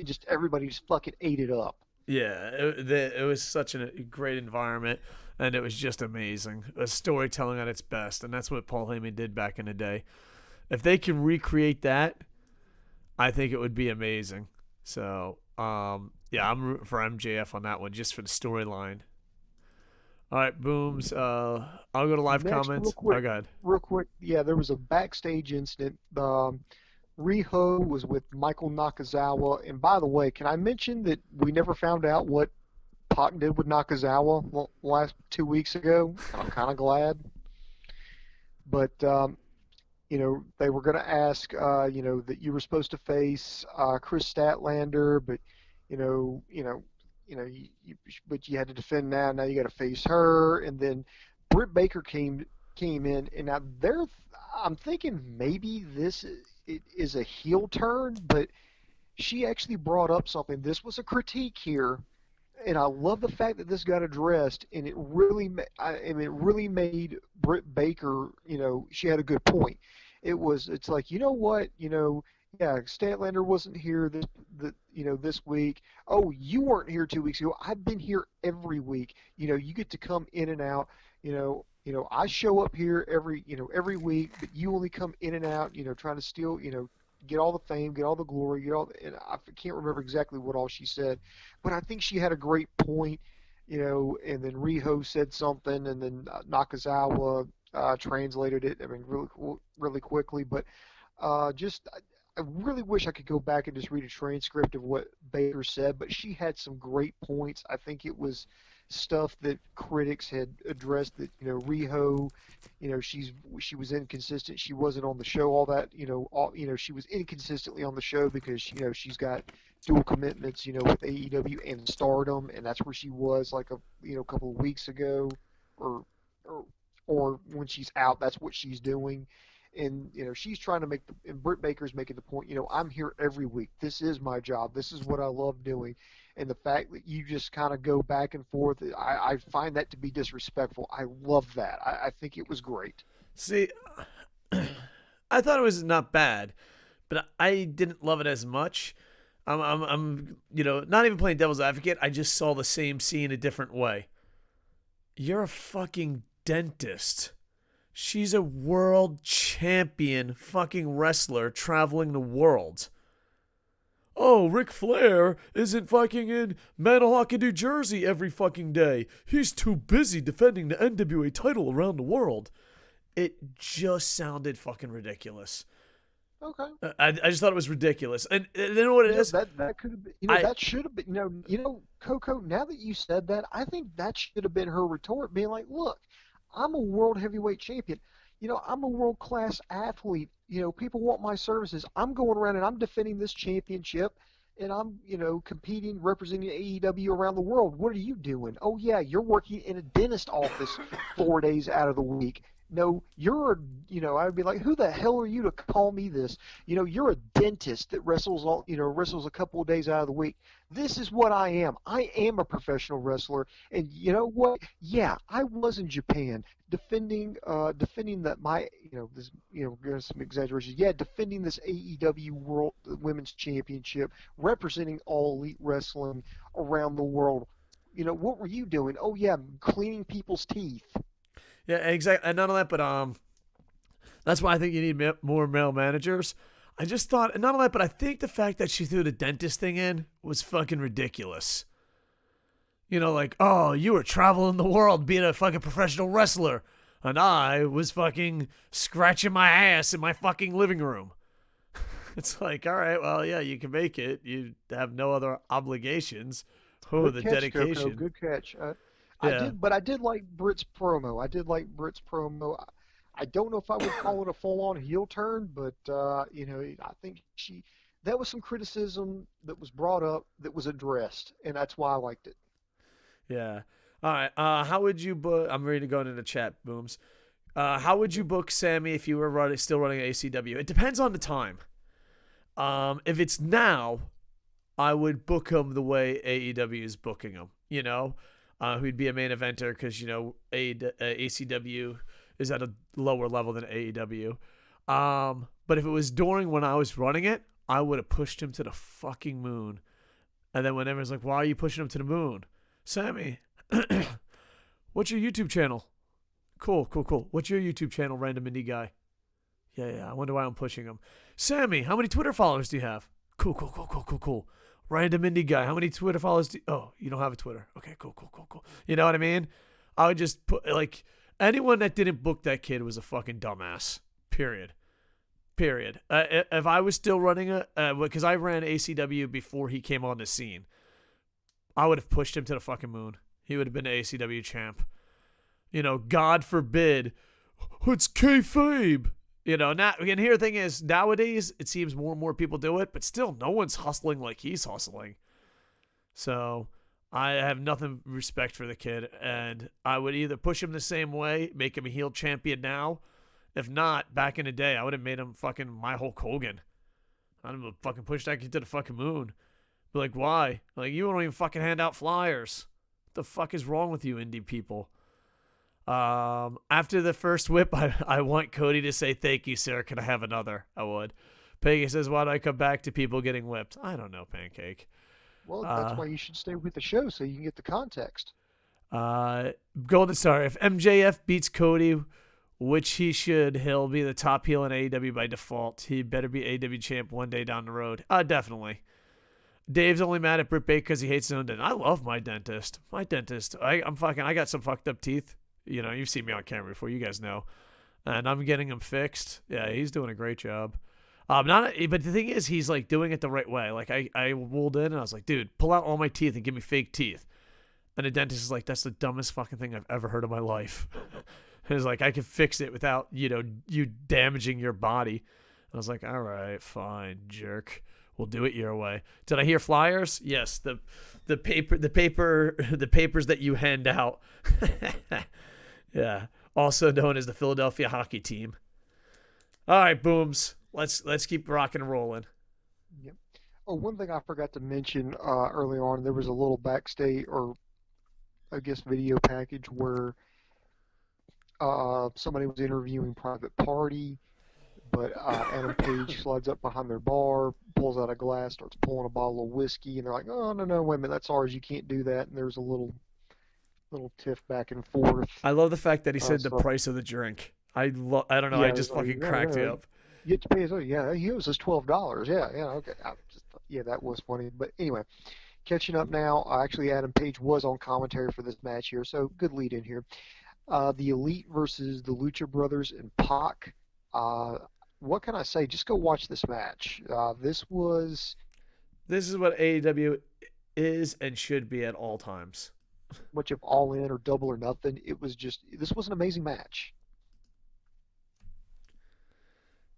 just everybody just fucking ate it up. Yeah, it was such a great environment, and it was just amazing. A storytelling at its best, and that's what Paul Heyman did back in the day. If they can recreate that, I think it would be amazing. So, yeah, I'm rooting for MJF on that one just for the storyline. All right, Booms. I'll go to live Next, comments. Oh, God. real quick, yeah, there was a backstage incident. Riho was with Michael Nakazawa, and by the way, can I mention that we never found out what Pac did with Nakazawa last 2 weeks ago? I'm kind of glad, but they were going to ask, that you were supposed to face Chris Statlander, but you know, you know, but you had to defend now. Now you got to face her, and then Britt Baker came in, and now I'm thinking maybe it is a heel turn, but she actually brought up something. This was a critique here, and I love the fact that this got addressed, and it really made Britt Baker, she had a good point. It's like, you know what, yeah, Statlander wasn't here this week. Oh, you weren't here 2 weeks ago. I've been here every week. You get to come in and out. I show up here every week, but you only come in and out. Trying to steal. Get all the fame, get all the glory, and I can't remember exactly what all she said, but I think she had a great point, and then Riho said something, and then Nakazawa translated it, I mean, really quickly, but I really wish I could go back and just read a transcript of what Baker said, but she had some great points. I think it was stuff that critics had addressed that, Riho, she was inconsistent. She wasn't on the show all that, she was inconsistently on the show because, she's got dual commitments, with AEW and Stardom, and that's where she was like a couple of weeks ago, or or or when she's out, that's what she's doing. And she's trying to and Britt Baker's making the point, I'm here every week. This is my job. This is what I love doing. And the fact that you just kind of go back and forth, I find that to be disrespectful. I love that. I think it was great. See, I thought it was not bad, but I didn't love it as much. I'm not even playing devil's advocate. I just saw the same scene a different way. You're a fucking dentist. She's a world champion fucking wrestler traveling the world. Oh, Ric Flair isn't fucking in Manahawkin, New Jersey every fucking day. He's too busy defending the NWA title around the world. It just sounded fucking ridiculous. Okay. I just thought it was ridiculous. And you know what it is? That could have been, that should have been, Coco, now that you said that, I think that should have been her retort, being like, look, I'm a world heavyweight champion. I'm a world-class athlete. People want my services. I'm going around and I'm defending this championship, and I'm, competing, representing AEW around the world. What are you doing? Oh, yeah, you're working in a dentist office 4 days out of the week. No, I'd be like, who the hell are you to call me this? You're a dentist that wrestles a couple of days out of the week. This is what I am. I am a professional wrestler. And you know what? Yeah, I was in Japan defending that there's some exaggerations. Yeah, defending this AEW World Women's Championship, representing All Elite Wrestling around the world. What were you doing? Oh, yeah, cleaning people's teeth. Yeah, exactly. And none of that, but that's why I think you need more male managers. I just thought, and not only that, but I think the fact that she threw the dentist thing in was fucking ridiculous. Like, oh, you were traveling the world being a fucking professional wrestler, and I was fucking scratching my ass in my fucking living room. It's like, all right, well, yeah, you can make it. You have no other obligations. Oh, Good the catch, dedication. Coco. Good catch. Yeah. I did like Britt's promo. I don't know if I would call it a full-on heel turn, but I think that was some criticism that was brought up that was addressed, and that's why I liked it. Yeah. All right. How would you book? I'm ready to go into the chat, Booms. How would you book Sammy if you were still running ACW? It depends on the time. If it's now, I would book him the way AEW is booking him. Who'd be a main eventer because, ACW is at a lower level than AEW. But if it was during when I was running it, I would have pushed him to the fucking moon. And then when everyone's like, why are you pushing him to the moon? Sammy, what's your YouTube channel? Cool. What's your YouTube channel, random indie guy? Yeah. I wonder why I'm pushing him. Sammy, how many Twitter followers do you have? Cool. Random indie guy. How many Twitter followers do you... Oh, you don't have a Twitter. Okay, cool. You know what I mean? I would just put, anyone that didn't book that kid was a fucking dumbass. Period. If I was still running because I ran ACW before he came on the scene, I would have pushed him to the fucking moon. He would have been the ACW champ. God forbid. It's kayfabe. And here the thing is, nowadays, it seems more and more people do it, but still, no one's hustling like he's hustling. So, I have nothing respect for the kid, and I would either push him the same way, make him a heel champion now. If not, back in the day, I would have made him fucking my Hulk Hogan. I'd have fucking pushed that kid to the fucking moon. Be like, why? You don't even fucking hand out flyers. What the fuck is wrong with you, indie people? After the first whip, I want Cody to say, thank you, sir. Can I have another? I would. Peggy says, why do I come back to people getting whipped? I don't know, Pancake. Well, that's why you should stay with the show so you can get the context. Golden Star, if MJF beats Cody, which he should, he'll be the top heel in AEW by default. He better be AEW champ one day down the road. Definitely. Dave's only mad at Britt Baker because he hates his own dentist. I love my dentist. I got some fucked up teeth. You've seen me on camera before. You guys know. And I'm getting them fixed. Yeah, he's doing a great job. But the thing is, he's doing it the right way. I rolled in and I was like, dude, pull out all my teeth and give me fake teeth. And the dentist is like, that's the dumbest fucking thing I've ever heard in my life. He's like, I can fix it without, you damaging your body. I was like, all right, fine, jerk. We'll do it your way. Did I hear flyers? Yes, the papers that you hand out. Yeah, also known as the Philadelphia hockey team. All right, Booms. Let's keep rocking and rolling. Yep. Oh, one thing I forgot to mention early on, there was a little backstage or I guess video package where somebody was interviewing Private Party, but Adam Page slides up behind their bar, pulls out a glass, starts pulling a bottle of whiskey, and they're like, "Oh no, no, wait a minute, that's ours. You can't do that." And there's a little tiff back and forth. I love the fact that he said the So price of the drink. I don't know. I yeah, it's just like, fucking yeah, cracked me yeah, up. you have to pay us. Yeah, he owes us $12. Yeah, yeah, okay. Yeah, that was funny. But anyway, catching up now. Actually, Adam Page was on commentary for this match here, so good lead in here. The Elite versus the Lucha Brothers and Pac. Uh, what can I say? Just go watch this match. This was This is what AEW is and should be at all times. much of all in or double or nothing. This was an amazing match.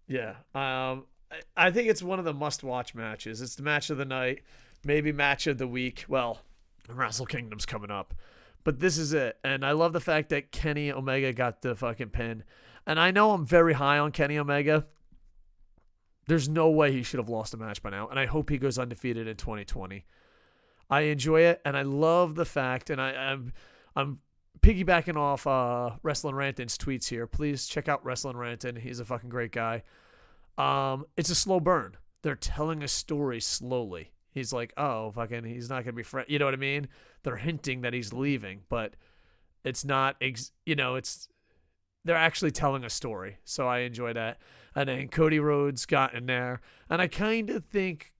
Yeah. I think it's one of the must-watch matches. It's the match of the night, maybe match of the week. Well, Wrestle Kingdom's coming up, but this is it. And I love the fact that Kenny Omega got the fucking pin. And I know I'm very high on Kenny Omega. There's no way he should have lost a match by now, and I hope he goes undefeated in 2020. I enjoy it, and I love the fact, and I'm piggybacking off Wrestling Ranton's tweets here. Please check out Wrestling Ranton. He's a fucking great guy. It's a slow burn. They're telling a story slowly. He's like, oh, fucking, he's not gonna be friend. You know what I mean? They're hinting that he's leaving, but it's not. It's they're actually telling a story. So I enjoy that. And then Cody Rhodes got in there, and I kind of think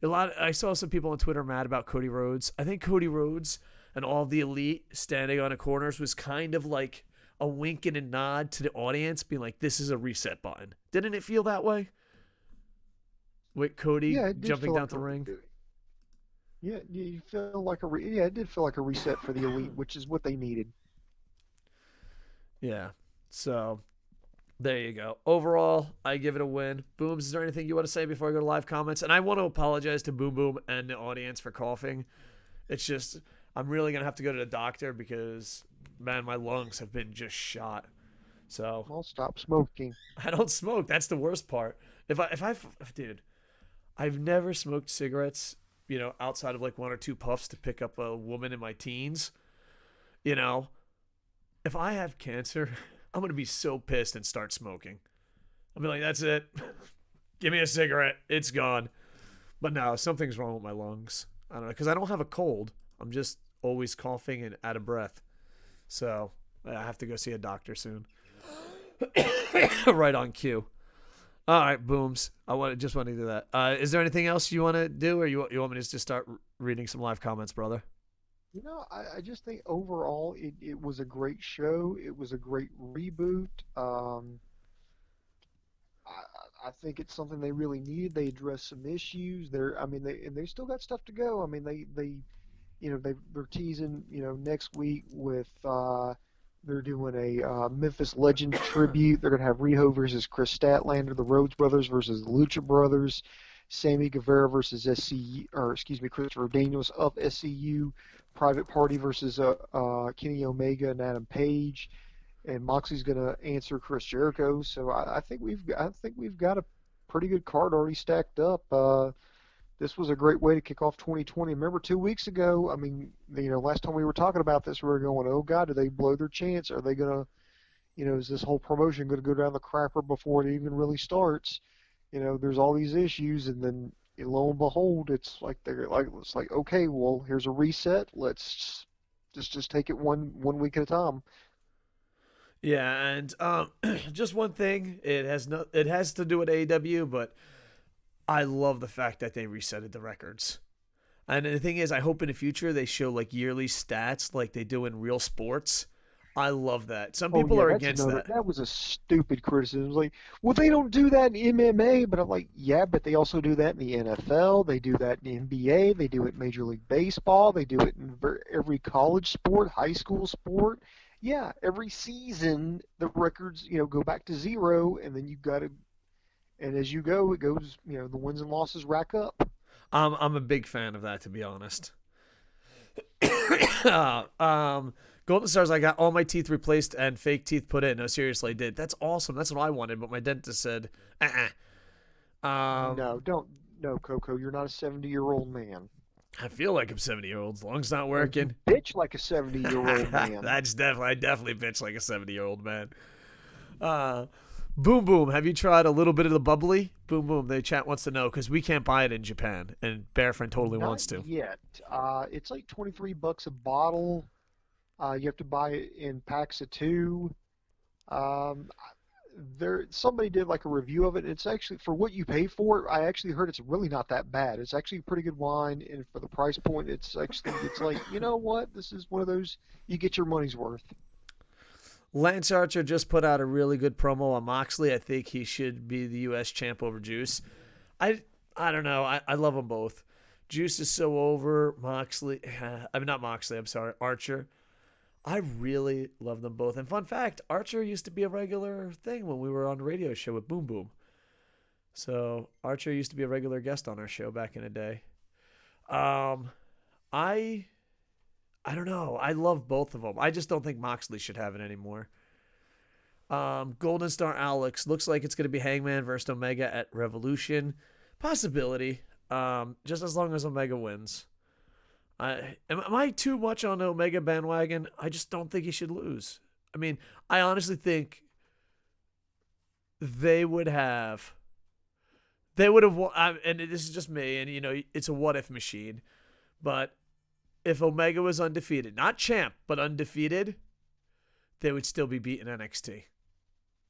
I saw some people on Twitter mad about Cody Rhodes. I think Cody Rhodes and all the Elite standing on the corners was kind of like a wink and a nod to the audience, being like, "This is a reset button." Didn't it feel that way? With Cody Yeah, it did jumping feel down like the ring. yeah, you feel like yeah, it did feel like a reset for the Elite, which is what they needed. Yeah. So there you go. Overall, I give it a win. Booms, is there anything you want to say before I go to live comments? And I want to apologize to Boom Boom and the audience for coughing. It's just I'm really gonna have to go to the doctor because man, my lungs have been just shot. So I'll stop smoking. I don't smoke. That's the worst part. Dude, I've never smoked cigarettes, outside of like one or two puffs to pick up a woman in my teens. You know, if I have cancer, I'm gonna be so pissed and start smoking. I'll be like, that's it. Give me a cigarette. It's gone. But no, something's wrong with my lungs. I don't know, because I don't have a cold. I'm just always coughing and out of breath. So I have to go see a doctor soon. Right on cue. All right, Booms. Just want to do that. Is there anything else you want to do, or you want me to just start reading some live comments, brother? I just think overall it was a great show. It was a great reboot. I think it's something they really needed. They addressed some issues. I mean, they still got stuff to go. I mean, they're teasing, next week with they're doing a Memphis Legend tribute. They're gonna have Riho versus Chris Statlander, the Rhodes Brothers versus the Lucha Brothers, Sammy Guevara versus Christopher Daniels of SCU, Private Party versus Kenny Omega and Adam Page, and Moxley's gonna answer Chris Jericho. So I think we've got a pretty good card already stacked up. This was a great way to kick off 2020. Remember 2 weeks ago? I mean, last time we were talking about this, we were going, "Oh God, do they blow their chance? Are they gonna, is this whole promotion gonna go down the crapper before it even really starts?" There's all these issues, and then lo and behold, it's like okay, well, here's a reset. Let's just take it one week at a time. Yeah, and just one thing. It has to do with AEW, but I love the fact that they resetted the records. And the thing is, I hope in the future they show like yearly stats like they do in real sports. I love that. Some Oh people yeah, are that's against another. that. That was a stupid criticism. Like, well, they don't do that in MMA, but I'm like, yeah, but they also do that in the NFL. They do that in the NBA. They do it in Major League Baseball. They do it in every college sport, high school sport. Yeah, every season the records, go back to zero, and then you got to, and as you go, it goes, the wins and losses rack up. I'm a big fan of that, to be honest. Golden Stars, I got all my teeth replaced and fake teeth put in. No, seriously, I did. That's awesome. That's what I wanted, but my dentist said, No, don't. No, Coco, you're not a 70-year-old man. I feel like I'm 70-year-old as long as it's not No, you working. bitch like a 70-year-old man. I definitely bitch like a 70-year-old man. Boom Boom, have you tried a little bit of the bubbly? Boom Boom, the chat wants to know because we can't buy it in Japan, and Bearfriend totally Not wants to. yet. It's like $23 a bottle. You have to buy it in packs of 2. Um, somebody did like a review of it. And it's actually for what you pay for it. I actually heard it's really not that bad. It's actually pretty good wine, and for the price point, it's like you know what? This is one of those you get your money's worth. Lance Archer just put out a really good promo on Moxley. I think he should be the U.S. champ over Juice. I don't know. I love them both. Juice is so over. Moxley, I mean not Moxley. I'm sorry, Archer. I really love them both. And fun fact, Archer used to be a regular thing when we were on the radio show with Boom Boom. So Archer used to be a regular guest on our show back in the day. I don't know. I love both of them. I just don't think Moxley should have it anymore. Golden Star Alex looks like it's going to be Hangman versus Omega at Revolution. Possibility. Just as long as Omega wins. Am I too much on the Omega bandwagon? I just don't think he should lose. I mean, I honestly think they would have, and this is just me, and it's a what if machine, but if Omega was undefeated, not champ, but undefeated, they would still be beating NXT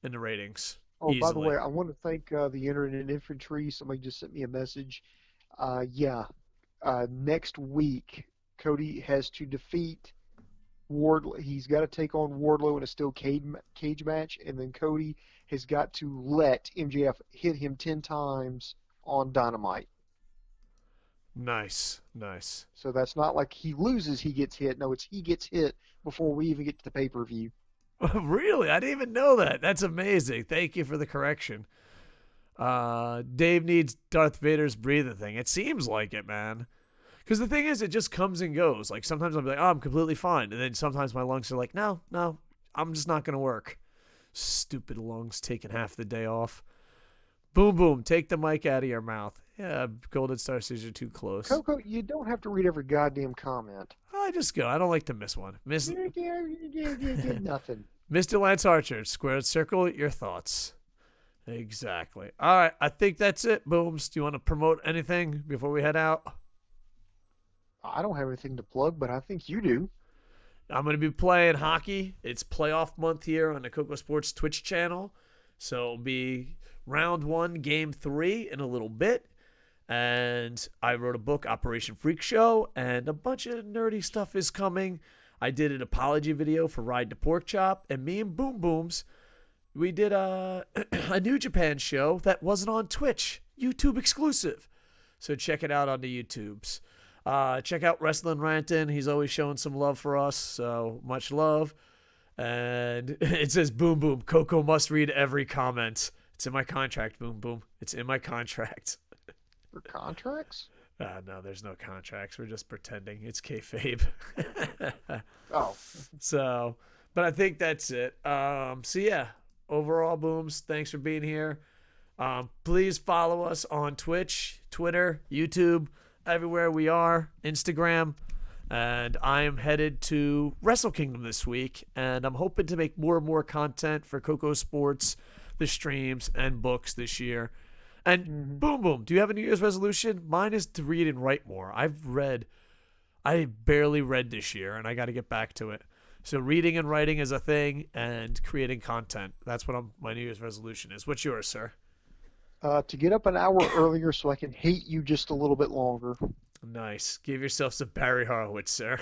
in the ratings. Oh, easily. by the way, I want to thank the Internet Infantry. Somebody just sent me a message. Next week, Cody has to defeat Wardlow. He's got to take on Wardlow in a steel cage match, and then Cody has got to let MJF hit him 10 times on Dynamite. Nice. So that's not like he loses, he gets hit. No, it's he gets hit before we even get to the pay-per-view. Really? I didn't even know that. That's amazing. Thank you for the correction. Dave needs Darth Vader's breathing thing. It seems like it, man. Because the thing is, it just comes and goes. Like, sometimes I'll be like, oh, I'm completely fine. And then sometimes my lungs are like, no, I'm just not going to work. Stupid lungs taking half the day off. Boom, boom, take the mic out of your mouth. Yeah, Golden Star says you're too close. Coco, you don't have to read every goddamn comment. I just go. I don't like to miss one. Nothing. Mr. Lance Archer, squared circle, your thoughts. Exactly. All right, I think that's it, Booms. Do you want to promote anything before we head out? I don't have anything to plug, but I think you do. I'm going to be playing hockey. It's playoff month here on the KocoSports Twitch channel. So it'll be round 1, game 3 in a little bit. And I wrote a book, Operation Freak Show, and a bunch of nerdy stuff is coming. I did an apology video for Ride to Pork Chop, and me and Boom Booms, we did a New Japan show that wasn't on Twitch, YouTube exclusive. So check it out on the YouTubes. Check out Wrestling Rantin'. He's always showing some love for us, so much love. And it says, Boom Boom, Coco must read every comment. It's in my contract, Boom Boom. It's in my contract. For contracts? No, there's no contracts. We're just pretending. It's kayfabe. Oh. So, but I think that's it. So yeah, overall, Booms, thanks for being here. Please follow us on Twitch, Twitter, YouTube, everywhere we are, Instagram. And I am headed to Wrestle Kingdom this week, and I'm hoping to make more and more content for KocoSports, the streams, and books this year. And Boom Boom, do you have a New Year's resolution? Mine is to read and write more. I barely read this year, and I got to get back to it. So reading and writing is a thing, and creating content. That's what my New Year's resolution is. What's yours, sir? To get up an hour earlier so I can hate you just a little bit longer. Nice. Give yourself some Barry Horowitz, sir.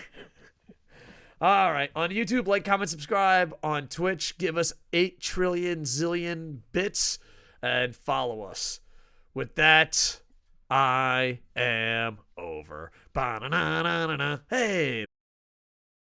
All right. On YouTube, like, comment, subscribe. On Twitch, give us 8 trillion zillion bits and follow us. With that, I am over. Ba-na-na-na-na-na. Hey.